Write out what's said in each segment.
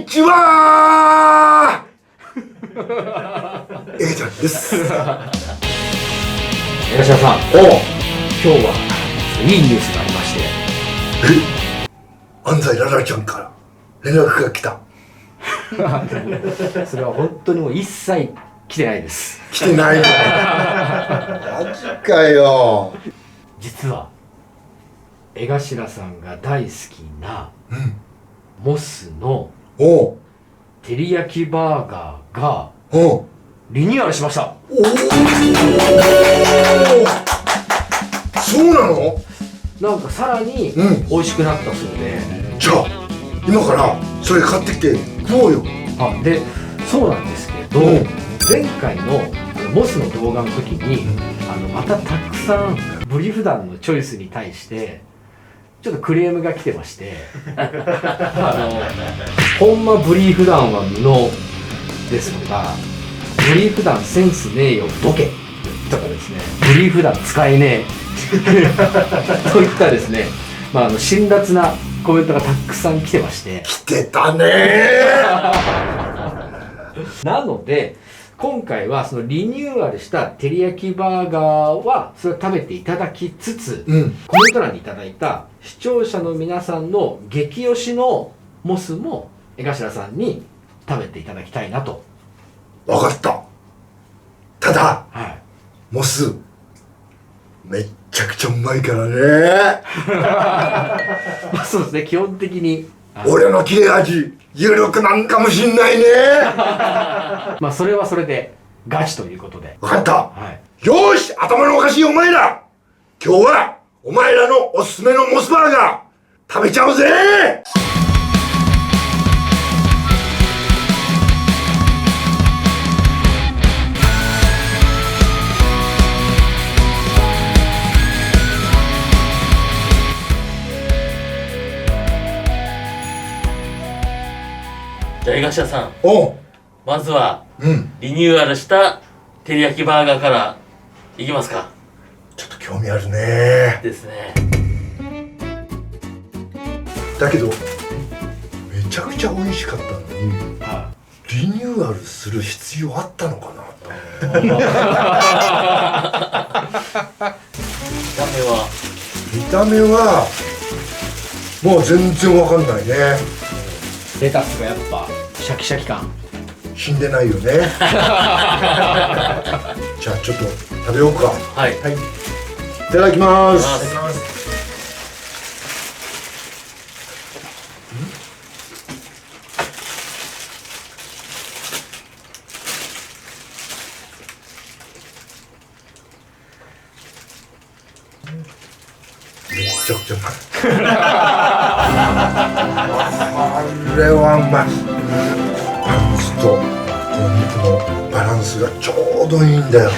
ちはー。ちゃんです。江頭さん、今日はいいニュースがありまして。安西ララちゃんから連絡が来た。それは本当にもう一切来てないです。来てないの。マジかよ。実は江頭さんが大好きな、モスの照り焼きバーガーがリニューアルしました。そうなの？なんかさらに美味しくなったそうで、じゃあ今からそれ買ってきて食おうよ。で、そうなんですけど、前回のモスの動画の時にまたたくさんブリフ団のチョイスに対してちょっとクレームが来てましてほんまブリーフ団は無能ですとか、ブリーフ団センスねえよボケとかですね、ブリーフ団使えねえといったですね、辛辣なコメントがたくさん来てまして、来てたねなので今回はそのリニューアルした照り焼きバーガーはそれを食べていただきつつ、コメント欄にいただいた視聴者の皆さんの激推しのモスも江頭さんに食べていただきたいなと。分かった。ただ、モスめっちゃくちゃうまいからね。そうですね、基本的に俺の切れ味有力なんかもしんないね。それはそれでガチということで。分かった、よーし、頭のおかしいお前ら、今日はお前らのおすすめのモスバーガー食べちゃうぜ。じゃあ江頭さん、まずは、リニューアルした照り焼きバーガーからいきますか。ちょっと興味あるね。ですね。だけどめちゃくちゃ美味しかったのに、リニューアルする必要あったのかなと。見た目はもう全然わかんないね。レタスがやっぱシャキシャキ感死んでないよね。じゃあちょっと食べようか。いただきます。めっちゃくちゃうまい。これはうまい。パンツとこの肉のバランスがちょうどいいんだよ。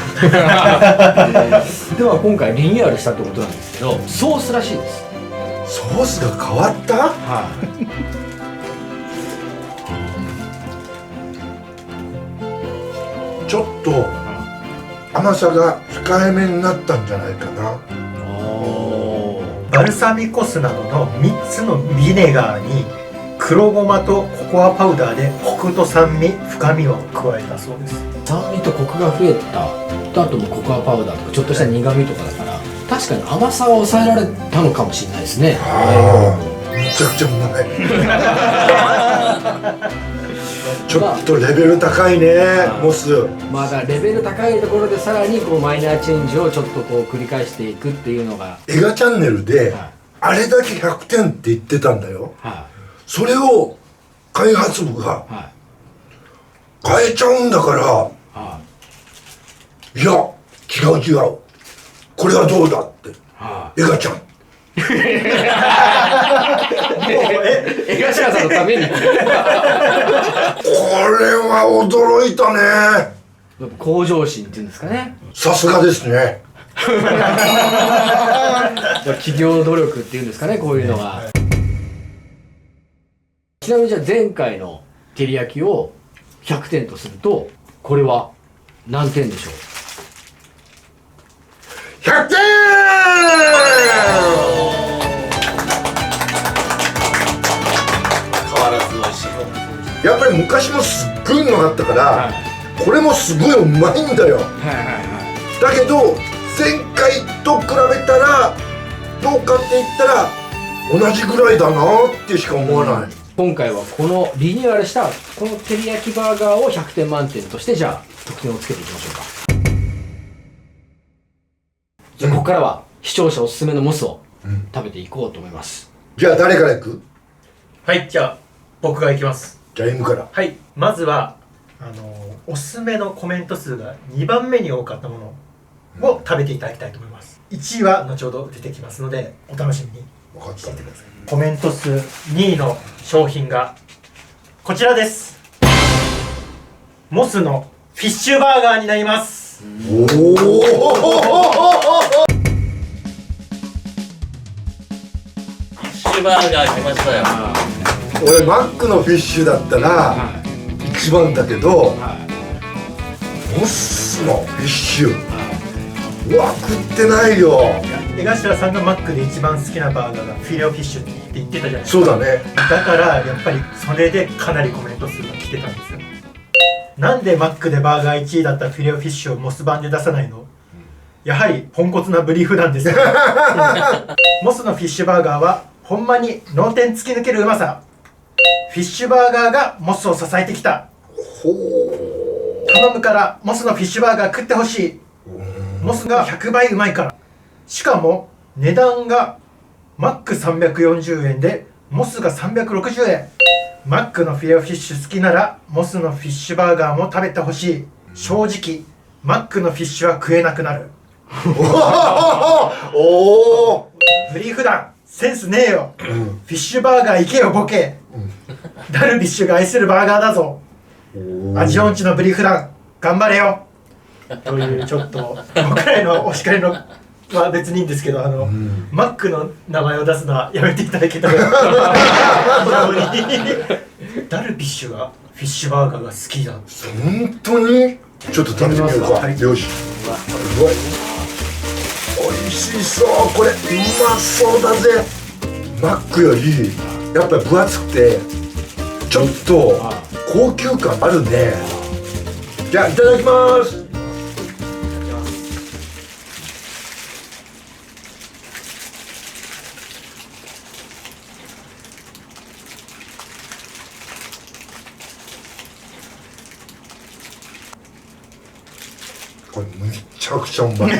では今回リニューアルしたってことなんですけど、ソースらしいです。ソースが変わった？ちょっと甘さが控えめになったんじゃないかな。バルサミコ酢などの3つのビネガーに黒ごまとココアパウダーでコクと酸味、深みを加えたそうです。酸味とコクが増えたと、あともココアパウダーとかちょっとした苦味とかだから、確かに甘さは抑えられたのかもしれないですね。めちゃくちゃうまい。ちょっとレベル高いね、モス。だからレベル高いところでさらにこうマイナーチェンジをちょっとこう繰り返していくっていうのが、映画チャンネルであれだけ100点って言ってたんだよ。それを開発部が変えちゃうんだから、いや違う違う、これはどうだって、映画ちゃん江頭さんのためにこれは驚いたね。向上心っていうんですかね。さすがですね。企業努力っていうんですかね、こういうのは。ちなみにじゃあ前回の照り焼きを100点とすると、これは何点でしょう？100点。変わらず美味しい。やっぱり昔もすっごいうまかったから、はい、これもすごいうまいんだよ。はいはいはい。だけど前回と比べたらどうかって言ったら同じぐらいだなってしか思わない。今回はこのリニューアルしたこの照り焼きバーガーを100点満点として、じゃあ得点をつけていきましょうか。じゃあここからは視聴者おすすめのモスを食べていこうと思います。じゃあ誰からいく？はい、じゃあ僕がいきます。じゃあ M から。はい、まずはおすすめのコメント数が2番目に多かったものを食べていただきたいと思います。1位は後ほど出てきますのでお楽しみにしていてください。コメント数2位の商品がこちらです。モスのフィッシュバーガーになります。おおフィッシュバーガー来ましたよ。俺マックのフィッシュだったら一番だけど、モスのフィッシュ、うわ食ってないよ。江頭さんがマックで一番好きなバーガーがフィレオフィッシュって言ってたじゃないですか。そうだね。だからやっぱりそれでかなりコメント数が来てたんですよ。なんでマックでバーガー1位だったフィレオフィッシュをモス版で出さないの？やはりポンコツなブリーフなんですよ。モスのフィッシュバーガーはほんまに脳天突き抜けるうまさ。フィッシュバーガーがモスを支えてきた。頼むからモスのフィッシュバーガー食ってほしい。モスが100倍うまいから。しかも値段がマック340円でモスが360円。マックのフィレオフィッシュ好きならモスのフィッシュバーガーも食べてほしい。正直マックのフィッシュは食えなくなる。おおブリーフ団センスねえよ、フィッシュバーガー行けよボケ、ダルビッシュが愛するバーガーだぞ。味音痴のブリーフ団頑張れよ。というちょっと僕らへのお叱りのは別にいいんですけど、マックの名前を出すのはやめていただけたら。ダルビッシュがフィッシュバーガーが好きだ。本当に？ちょっと食べてみようか。はい、よし。すごい。美味しそう。これうまそうだぜ。マックよりやっぱり分厚くてちょっと高級感あるね。じゃあいただきます。これめちゃくちゃうまい。これうまい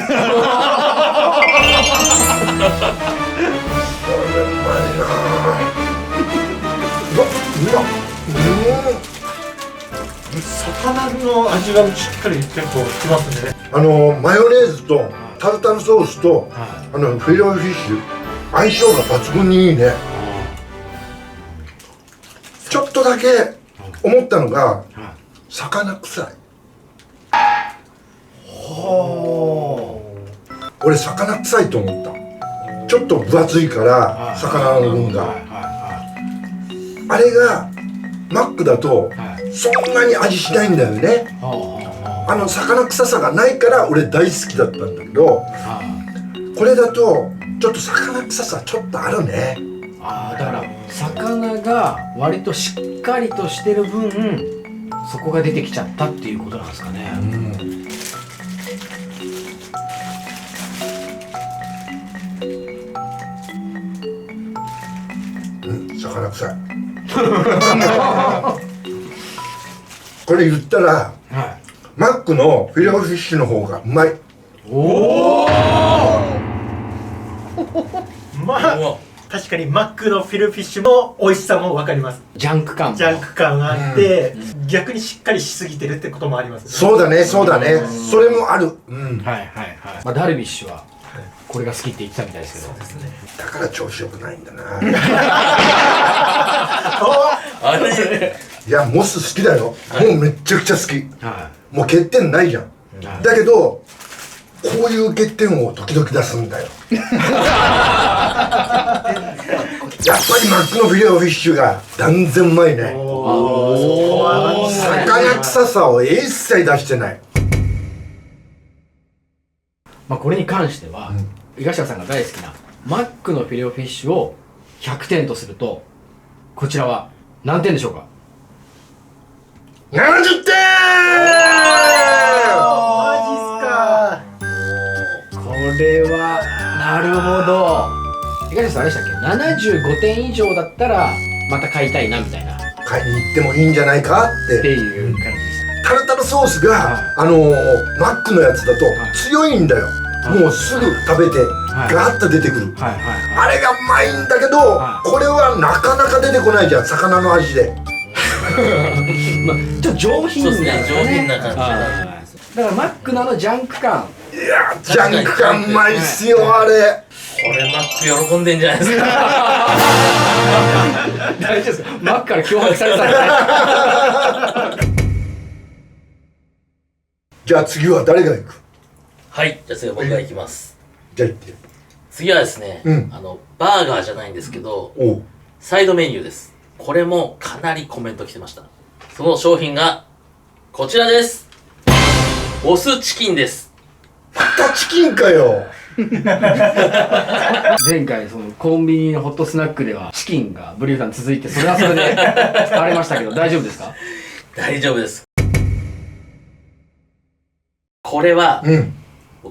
な。うわ、魚の味がしっかり結構きますね。マヨネーズとタルタルソースと、フィレオフィッシュ相性が抜群にいいね。ちょっとだけ思ったのが魚臭い。俺魚臭いと思った。ちょっと分厚いから魚の分があれがマックだとそんなに味しないんだよね。魚臭さがないから俺大好きだったんだけど、これだとちょっと魚臭さちょっとあるね。だから魚が割としっかりとしてる分そこが出てきちゃったっていうことなんですかね。魚臭い。これ言ったら、マックのフィレオフィッシュの方がうまい。おお。まあ確かにマックのフィレオフィッシュも美味しさも分かります。ジャンク感があって、逆にしっかりしすぎてるってこともありますね。そうだね、そうだね。それもある。はいはいはい。ダルビッシュはこれが好きって言ってたみたいですけど。そうですね。だから調子良くないんだな。あれいやモス好きだよ。もうめっちゃくちゃ好き。もう欠点ないじゃん。だけどこういう欠点を時々出すんだよ。やっぱりマックのフィレオフィッシュが断然うまいね。魚臭さを一切出してない。これに関しては井頭さんが大好きなマックのフィレオフィッシュを100点とするとこちらは何点でしょうか？ 70点。マジっすか。これはなるほど。東さんあれでしたっけ、75点以上だったらまた買いたいなみたいなっ買いに行ってもいいんじゃないかってて。いう感じでしタルタルソースが、はいマックのやつだと強いんだよ。もうすぐ食べてはいガーッと出てくる。た。はいはいはい。あれがうまいんだけど、はいこれはなかなか出てこないじゃん、魚の味で。まあ、ちょっと上品な、そうですね上品な感じはいだからマックのジャンク感。いやジャンク感うまいっすよ、あれ。これマック喜んでんじゃないですか。大丈夫ですか、マックから脅迫されたらじゃあ次は誰が行く？はいじゃあ次は僕が行きます。じゃあ行って。次はですね、うんバーガーじゃないんですけどおう。サイドメニューです。これもかなりコメント来てました。その商品がこちらです。モスチキンです。またチキンかよ。前回そのコンビニのホットスナックではチキンがブリュフ団続いて、それはそれで使われましたけど大丈夫ですか？大丈夫です。これは、うん。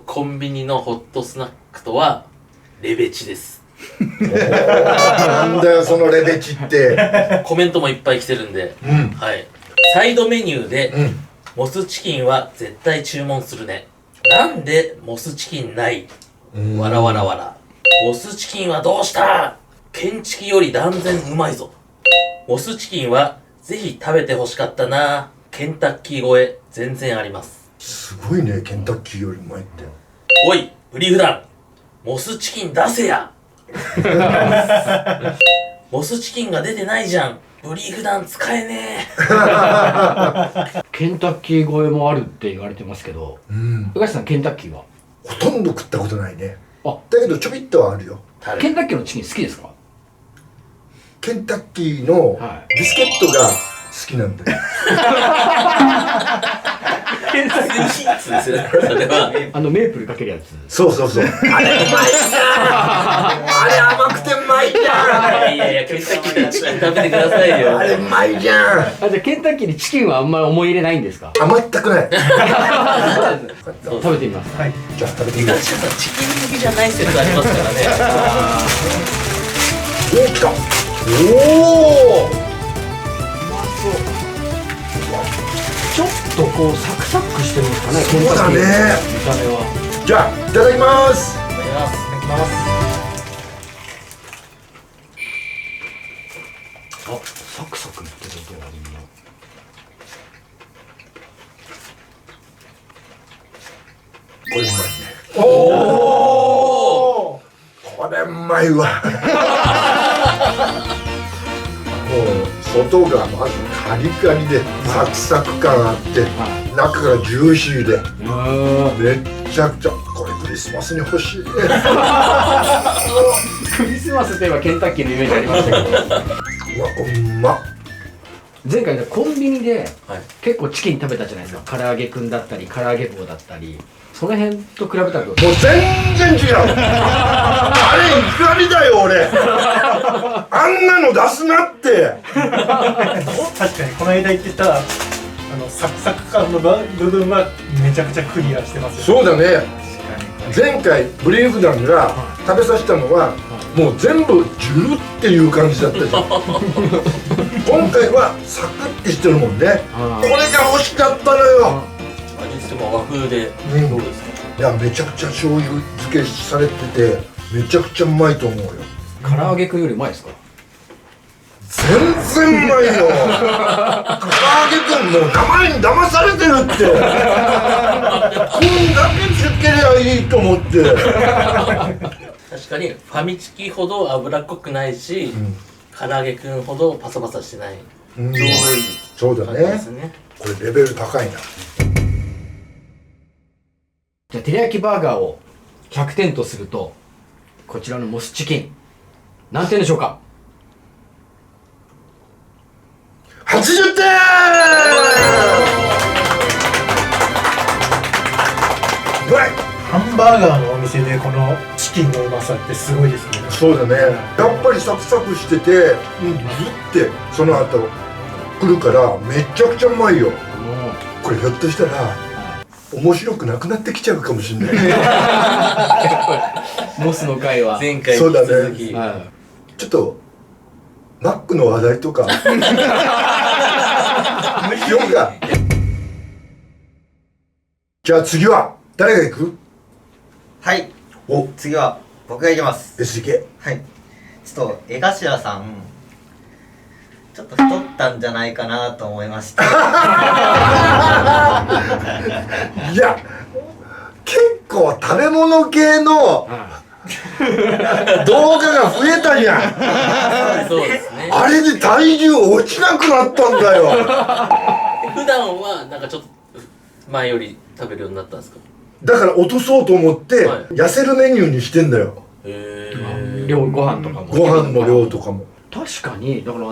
コンビニのホットスナックとはレベチです。なんだよそのレベチって。コメントもいっぱい来てるんで、うんはい。サイドメニューで、うん。モスチキンは絶対注文するね。なんでモスチキンない？わらわらわら。モスチキンはどうした？ケンチキより断然うまいぞ。モスチキンはぜひ食べてほしかったな。ケンタッキー超え全然あります。すごいね、ケンタッキーよりうまいって。おい、ブリーフ団、モスチキン出せや。モスチキンが出てないじゃん。ブリーフ団使えねケンタッキー超えもあるって言われてますけど、うん。東さんケンタッキーは？ほとんど食ったことないね。あ、だけどちょびっとはあるよ。え。ケンタッキーのチキン好きですか？ケンタッキーのはビスケットが好きなんだよ。スイーツですよね、それは。メープルかけるやつ。そうそうそう。あれうまいじゃん。あれ甘くてうまいじゃん。いやいや、ケンタッキーからチキン食べてくださいよ。あれうまいじゃん。あ、じゃあケンタッキーにチキンはあんまり思い入れないんですか？甘ったくない。食べてみます。はい。じゃあ食べてみよう。東さん、チキン好きじゃない説ありますからね。おお、来た。おお。ちょっとこうサクサクしてるんですかね。そうだね。ケンタッキーの見た目は。じゃあいただきます。いただきます。いただきます。あ、サクサクいってる音がみんな。これうまいね。おお。これうまいわ。もう外がまずカリカリでサクサク感あって中がジューシーでめっちゃくちゃこれクリスマスに欲しい。クリスマスといえばケンタッキーのイメージありましたけど。うわうまっ。前回コンビニではい。結構チキン食べたじゃないですか。唐揚げくんだったり唐揚げ棒だったり、その辺と比べたらどう？もう全然違う。あれ怒りだよ俺。あんなの出すなって。確かにこの間言ってたサクサク感の部分はめちゃくちゃクリアしてますよ。そうだね。確かに。前回ブリーフ団が食べさせたのはもう全部ジュルっていう感じだったじゃん。今回はサクッてしてるもんね。これが欲しかったのよ。味付けも和風で、うんどうですか？いやめちゃくちゃ醤油漬けされててめちゃくちゃうまいと思うよ。唐揚げくんよりうまいですか？全然うまいよ。唐揚げくんもう名前に騙されてるって。こんだけつけりゃいいと思って。確かにファミチキほど脂っこくないし、唐揚げくんほどパサパサしてない、うんちょうどいいそうだ感じでねすね。これレベル高いな。じゃあテリヤキバーガーを100点とすると、こちらのモスチキン何点でしょうか80点。うまい。ハンバーガーのお店でこのチキンのうまさってすごいですね。そうだね。やっぱりサクサクしてて、ギュッてその後来るからめちゃくちゃうまいよ。これひょっとしたら面白くなくなってきちゃうかもしれないモスの会は前回にそうだね続き、ちょっとマックの話題とかしようか。じゃあ次は誰が行く？はい、お、次は僕が行きます。SK。はい。ちょっと江頭さん、ちょっと太ったんじゃないかなと思いまして。いや、結構食べ物系の動画が増えたじゃん。そうですね。あれで体重落ちなくなったんだよ。普段はなんかちょっと前より食べるようになったんですか？だから落とそうと思ってはい痩せるメニューにしてんだよ。量ご飯とかもご飯の量とかも。確かにだから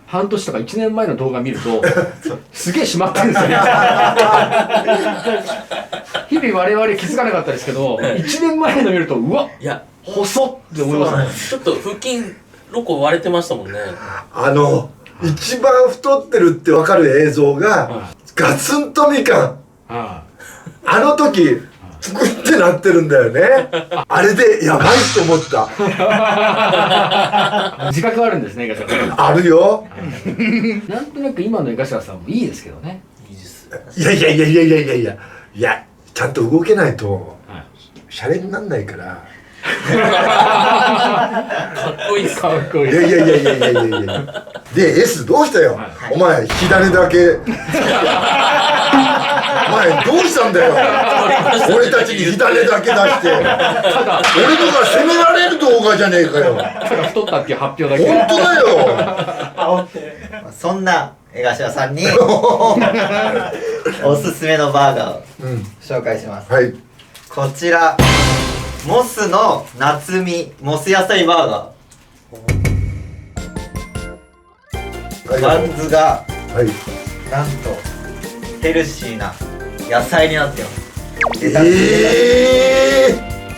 半年とか1年前の動画見るとすげえ締まってるんですよね日々我々気づかなかったですけど1年前の見るとうわいや、細っって思いますちょっと腹筋ロコ割れてましたもんね。一番太ってるって分かる映像がガツンとみかん。あの時ぷくってなってるんだよね。あれでやばいと思った。自覚あるんですね江頭さんあるよ。なんとなく今の江頭さんもいいですけどねいいです。いやいやいやいやいやいやいやいや、ちゃんと動けないとシャレになんないから。かっこいいっすね。かっこいいいやいやいやいやいやいやいや。で S どうしたよ、お前左だけお前どうしたんだよ。俺たちに左だけ出して俺のが責められる動画じゃねえかよ。ただ太ったっていう発表だけ本当だよ。煽ってそんな江頭さんにおすすめのバーガーを紹介します。はい。こちら、モスの夏見モス野菜バーガー。バンズがはい。なんとヘルシーな野菜になってます。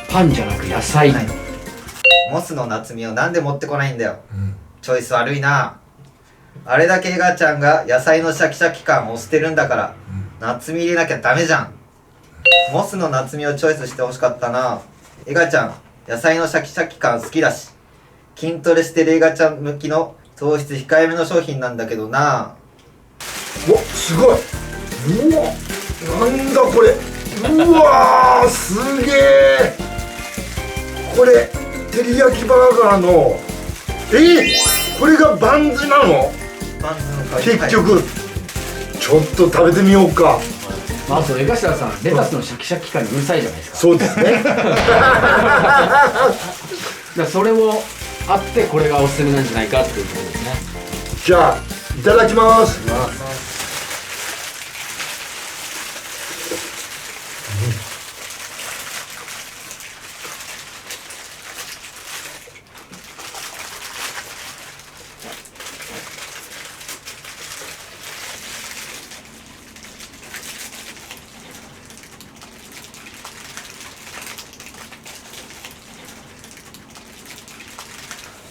パンじゃなく野菜、はい、モスの夏見をなんで持ってこないんだよ、チョイス悪いな。あれだけエガちゃんが野菜のシャキシャキ感を捨てるんだから、夏見入れなきゃダメじゃん。モスの夏見をチョイスしてほしかったな。エガちゃん野菜のシャキシャキ感好きだし、筋トレしてるエガちゃん向きの糖質控えめの商品なんだけどな。お、すごい。うわ、なんだこれ。うわー、すげえ。これ照り焼きバーガーのこれがバンズなの？バンズの香り。結局、ちょっと食べてみようか。まず江頭さんレタスのシャキシャキ感にうるさいじゃないですか。そうですね。だからそれもあってこれがおすすめなんじゃないかっていうことですね。じゃあいただきます。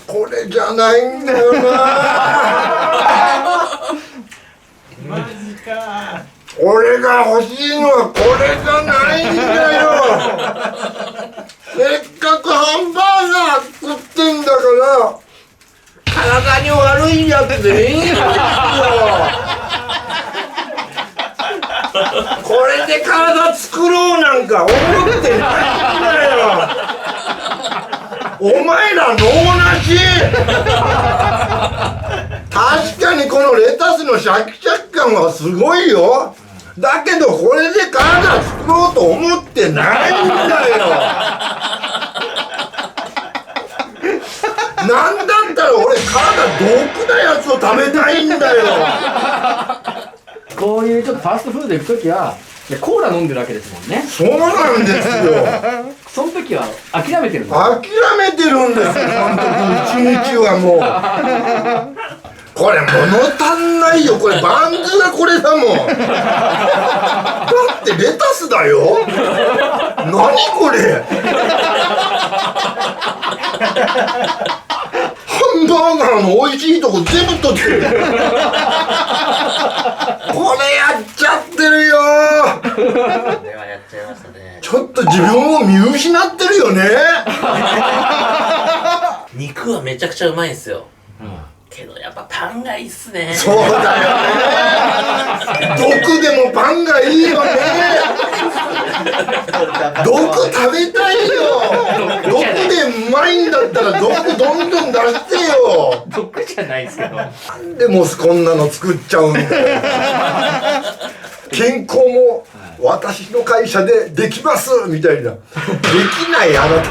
これじゃないんだよな。マジか。俺が欲しいのはこれじゃないんだよ。せっかくハンバーガー食ってんだから体に悪いやつでいいんですよ。これで体作ろうなんか思ってないんだよ。お前ら脳なし。確かにこのレタスのシャキシャキ感はすごいよ。だけどこれで体作ろうと思ってないんだよ。なんだったら俺体毒なやつを食べたいんだよ。こういうちょっとファーストフード行くときはコーラ飲んでるわけですもんね。そうなんですよ。その時は諦めてるんです。諦めてるんですよ。本当に一日はもうこれ物足んないよ。これバンズがこれだもん。だってレタスだよ。何これ。ハンバーガーの美味しいとこ全部取ってる。と自分を見失ってるよね。肉はめちゃくちゃうまいんですよ。けどやっぱパンがいいっすね。そうだよね。毒でもパンがいいよね。毒食べたいよ。毒でうまいんだったら毒どんどん出してよ。毒じゃないですけど。なんでモスこんなの作っちゃうんだよ。健康も私の会社でできますみたいな。できないあなた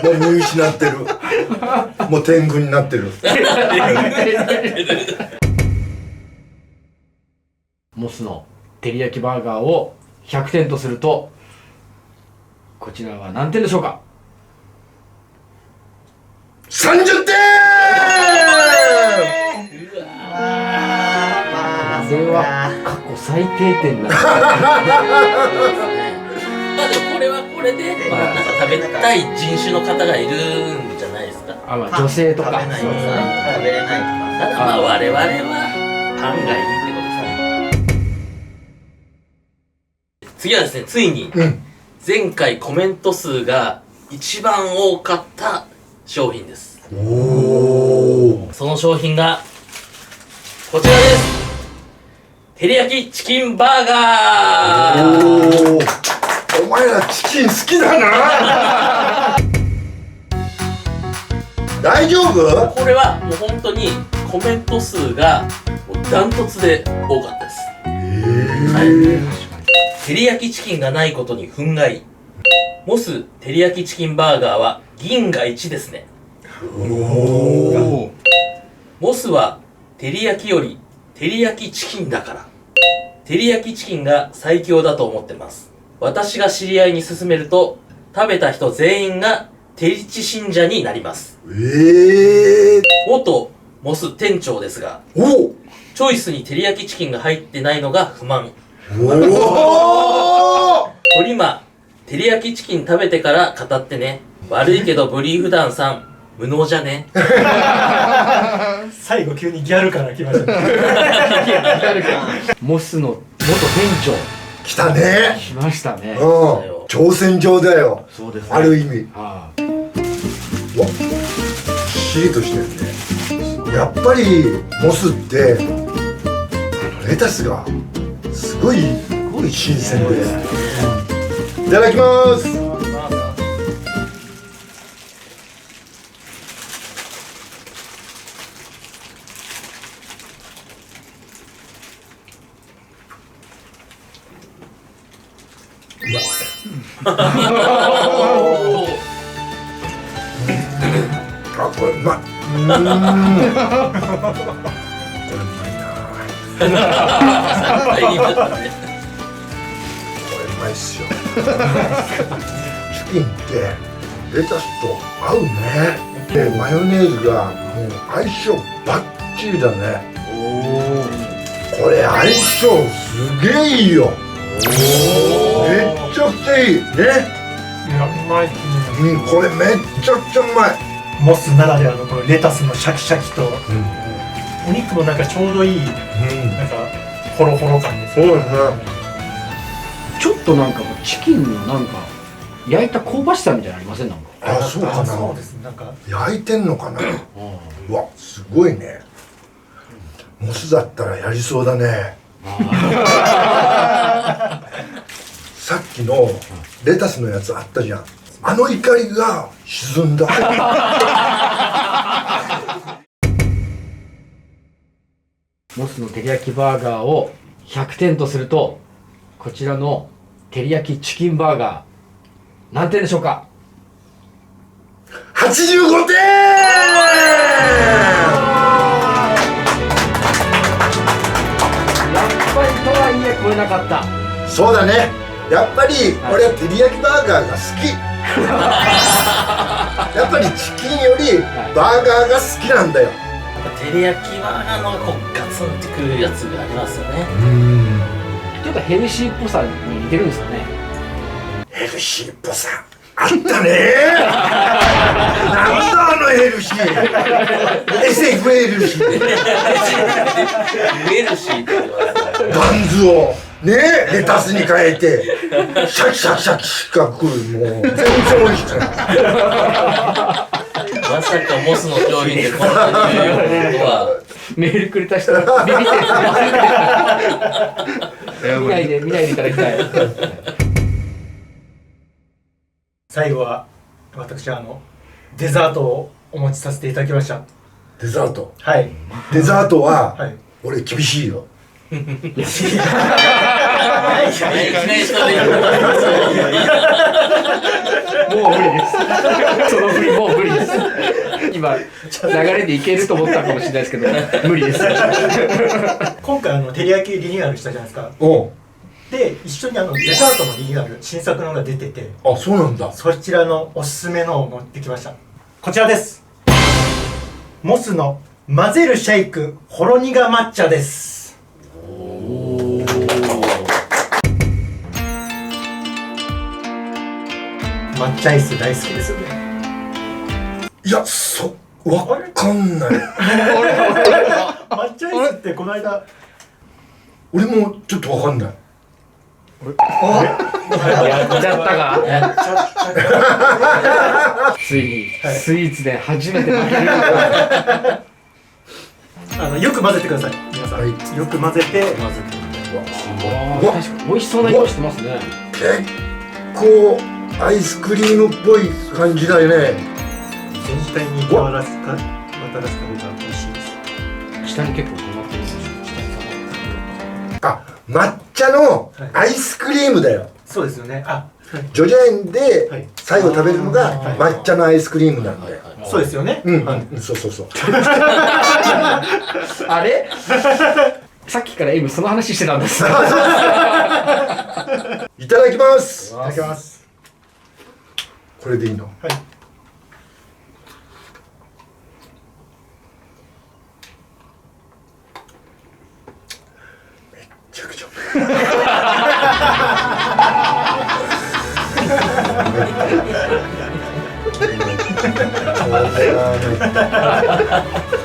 もう見失ってる。もう天狗になってる。モスの照り焼きバーガーを100点とすると、こちらは何点でしょうか。30点。これは過去最低点なんだ。まあでもこれはこれで、なんか食べたい人種の方がいるんじゃないですか。あ、まあ女性とか。食べないとか食べれないとか。ただまあ我々はパンがいいってことですね。次はですね、ついに前回コメント数が一番多かった商品です。おお。その商品がこちらです。照り焼きチキンバーガー。お前らチキン好きだな。大丈夫？これはもう本当にコメント数がもうダントツで多かったです。照り焼きチキンがないことに憤慨。モス照り焼きチキンバーガーは銀が1ですね。モスは照り焼きより照り焼きチキンだから照り焼きチキンが最強だと思ってます。私が知り合いに勧めると食べた人全員が照りチ信者になります。元モス店長ですが、チョイスに照り焼きチキンが入ってないのが不満。鳥間、照り焼きチキン食べてから語ってね。悪いけどブリーフダンさん無能じゃね。最後急にギャルから来ましたね。モスの元店長来たね。来ましたね。挑戦状だよ。そうですね。ある意味。はわ、しっりとしてるね。やっぱりモスってレタスがすごい新鮮で。いただきます。あ、これうまい。これうまいな。これうまいっすよ。チキンってレタスと合うね。でマヨネーズがもう相性バッチリだね。これ相性すげえいいよ。めっちゃくちゃいいね。いや、うまいっすね。これめっちゃくちゃうまい。モスならではのこのレタスのシャキシャキと、お肉もなんかちょうどいい、なんかホロホロ感ですね。そうですね。ちょっとなんかチキンのなんか焼いた香ばしさみたいなのありません？なんか。あ、そうかな。そうですね。なんか焼いてんのかな。うわ、すごいね。モスだったらやりそうだね。さっきのレタスのやつあったじゃん。あの怒りが沈んだ。モスの照り焼きバーガーを100点とすると、こちらの照り焼きチキンバーガー何点でしょうか。85点。やっぱりとはいえ超えなかった。そうだね。やっぱり俺は照り焼きバーガーが好き。やっぱりチキンよりバーガーが好きなんだよ。照り焼きバーガーのこうガツンってくるやつがありますよね。ちょっとヘルシーっぽさに似てるんですかね。ヘルシーっぽさあったね。なんだあのヘルるし餌食えるし食えるしって言われたらバンズをねレタスに変えてシャキシャキシャキしか食うもう全然美味しくないまさかモスの商品でこんなに言うことはメールくれた人ビビってる見ないでいただきたい。最後は私デザートをお持ちさせていただきました。デザートはいデザートは、はい。俺厳しいよいきなりそれ言うもう無理です。その振りもう無理です。今流れでいけると思ったかもしれないですけど無理です。今回照り焼きリニューアルしたじゃないですか。おうで一緒にデザートのリニューアル新作のが出てて、あそうなんだそちらのおすすめのを持ってきました。こちらです。モスの混ぜるシェイクほろ苦抹茶です。抹茶アイス大好きですよね。いやわかんない抹茶アイスってこの間俺もちょっとわかんないやっちゃったか。やっちゃったついにスイーツで初めて負ける。よく混ぜてください皆さん、はいよく混ぜて確かに美味しそうな色してますね。結構アイスクリームっぽい感じだよね全体に渡らせた方が美味しいです。下に結構溜まってるんですよ。あ抹茶のアイスクリームだよそうですよね。ジョジャ園ではい最後食べるのがはい抹茶のアイスクリームなんだよそうですよね。うん、はいそうそうそうあれさっきから M その話してたんです。いただきますいただきます。これでいいのはい。めちゃくちゃ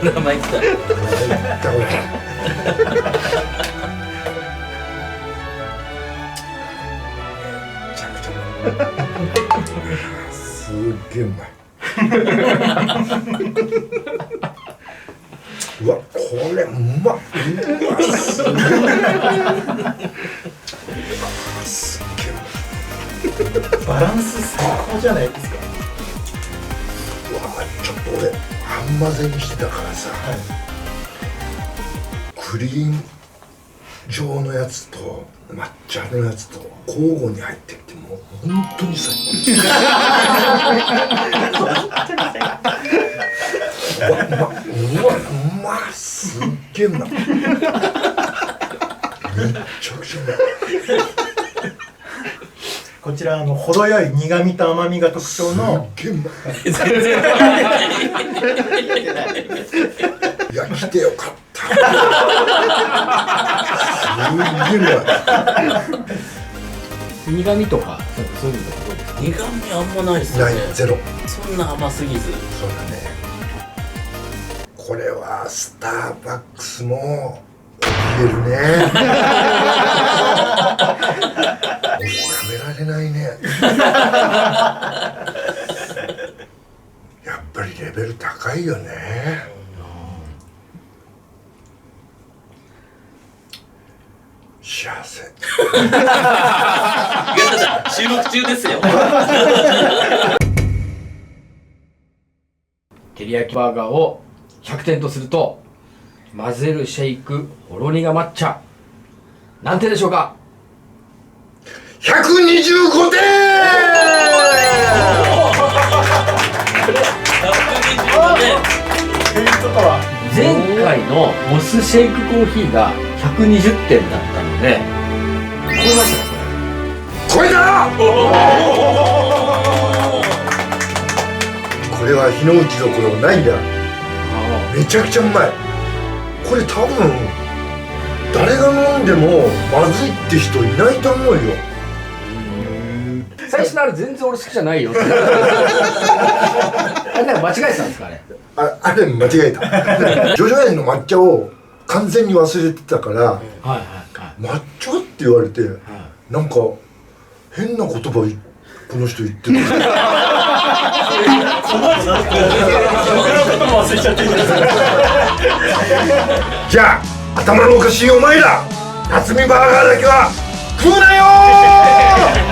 名前来たすっげえうまいうわこれうまっすっげえバランス最高じゃないですか。うわちょっと俺半混ぜにしてたからさ、はい。クリーム状のやつと抹茶のやつと交互に入ってってもう本当に最高うわうますっげえうまいめっちゃくちゃうまいこちら程よい苦味と甘みが特徴のすっげえうまいいや来てよかったすっげえうまい苦味とかそういうのどうですか。苦味あんまないですよないね。ゼロそんな甘すぎず。そうだねこれはスターバックスも起きれるねもうやめられないねやっぱりレベル高いよね幸せいやだ収録中ですよ。照り焼きバーガーを100点とすると混ぜるシェイクほろ苦抹茶何点でしょうか。125点125点。ということは前回のモスシェイクコーヒーが120点だったので超えましたね。超えたこれは日の打ちどころないんだめちゃくちゃうまいこれ多分誰が飲んでもまずいって人いないと思うよ最初のあれ全然俺好きじゃないよってあれなんかは間違えてたんですかあれ。あれ間違えたジョジョ園の抹茶を完全に忘れてたからはいはいはい。抹茶って言われてなんか変な言葉この人言ってる僕のことも忘れちゃってるじゃないですか。じゃあ頭のおかしいお前ら夏見バーガーだけは食うなよー